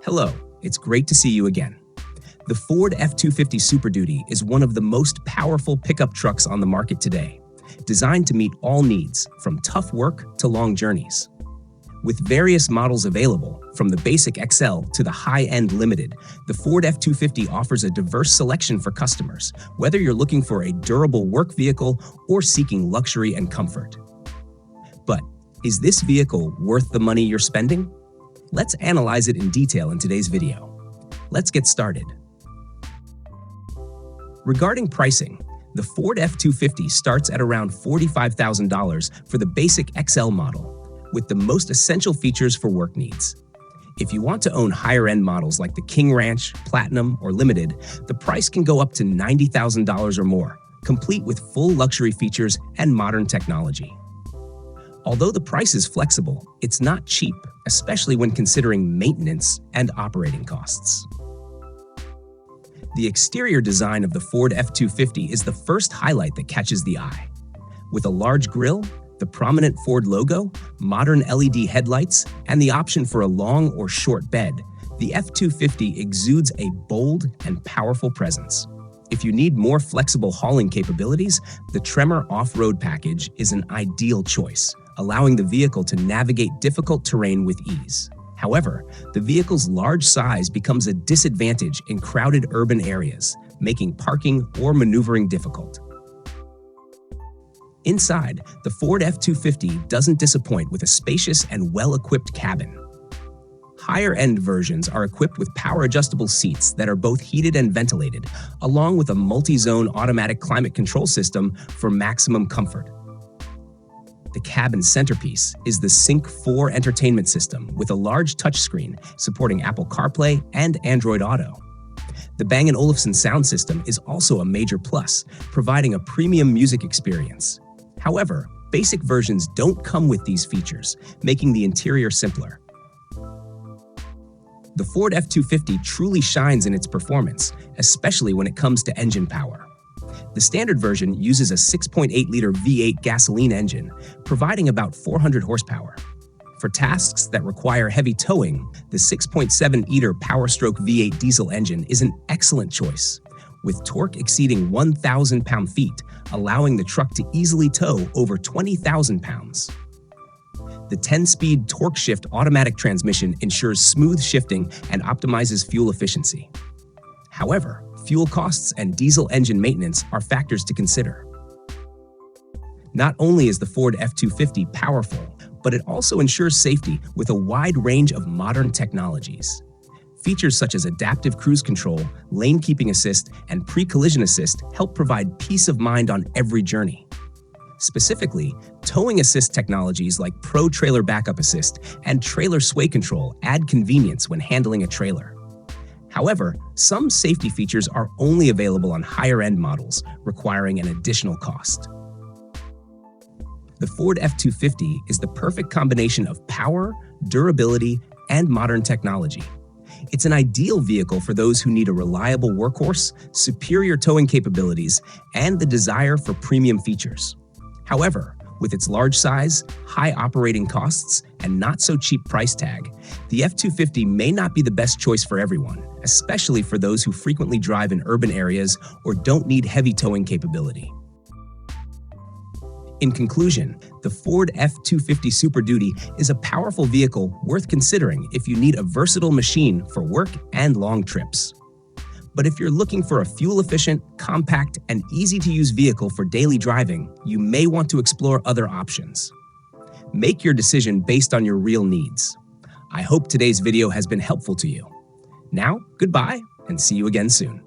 Hello, it's great to see you again. The Ford F250 Super Duty is one of the most powerful pickup trucks on the market today, designed to meet all needs, from tough work to long journeys. With various models available, from the basic XL to the high-end Limited, the Ford F250 offers a diverse selection for customers, whether you're looking for a durable work vehicle or seeking luxury and comfort. But is this vehicle worth the money you're spending? Let's analyze it in detail in today's video. Let's get started. Regarding pricing, the Ford F250 starts at around $45,000 for the basic XL model, with the most essential features for work needs. If you want to own higher-end models like the King Ranch, Platinum, or Limited, the price can go up to $90,000 or more, complete with full luxury features and modern technology. Although the price is flexible, it's not cheap, especially when considering maintenance and operating costs. The exterior design of the Ford F250 is the first highlight that catches the eye. With a large grille, the prominent Ford logo, modern LED headlights, and the option for a long or short bed, the F250 exudes a bold and powerful presence. If you need more flexible hauling capabilities, the Tremor off-road package is an ideal choice, allowing the vehicle to navigate difficult terrain with ease. However, the vehicle's large size becomes a disadvantage in crowded urban areas, making parking or maneuvering difficult. Inside, the Ford F250 doesn't disappoint with a spacious and well-equipped cabin. Higher-end versions are equipped with power-adjustable seats that are both heated and ventilated, along with a multi-zone automatic climate control system for maximum comfort. The cabin's centerpiece is the Sync 4 entertainment system with a large touchscreen supporting Apple CarPlay and Android Auto. The Bang & Olufsen sound system is also a major plus, providing a premium music experience. However, basic versions don't come with these features, making the interior simpler. The Ford F250 truly shines in its performance, especially when it comes to engine power. The standard version uses a 6.8-liter V8 gasoline engine, providing about 400 horsepower. For tasks that require heavy towing, the 6.7-liter Powerstroke V8 diesel engine is an excellent choice, with torque exceeding 1,000 pound-feet, allowing the truck to easily tow over 20,000 pounds. The 10-speed torque-shift automatic transmission ensures smooth shifting and optimizes fuel efficiency. However, fuel costs and diesel engine maintenance are factors to consider. Not only is the Ford F250 powerful, but it also ensures safety with a wide range of modern technologies. Features such as adaptive cruise control, lane keeping assist, and pre-collision assist help provide peace of mind on every journey. Specifically, towing assist technologies like Pro Trailer Backup Assist and Trailer Sway Control add convenience when handling a trailer. However, some safety features are only available on higher-end models, requiring an additional cost. The Ford F250 is the perfect combination of power, durability, and modern technology. It's an ideal vehicle for those who need a reliable workhorse, superior towing capabilities, and the desire for premium features. However, with its large size, high operating costs, and not-so-cheap price tag, the F250 may not be the best choice for everyone, especially for those who frequently drive in urban areas or don't need heavy towing capability. In conclusion, the Ford F250 Super Duty is a powerful vehicle worth considering if you need a versatile machine for work and long trips. But if you're looking for a fuel-efficient, compact, and easy-to-use vehicle for daily driving, you may want to explore other options. Make your decision based on your real needs. I hope today's video has been helpful to you. Now, goodbye, and see you again soon.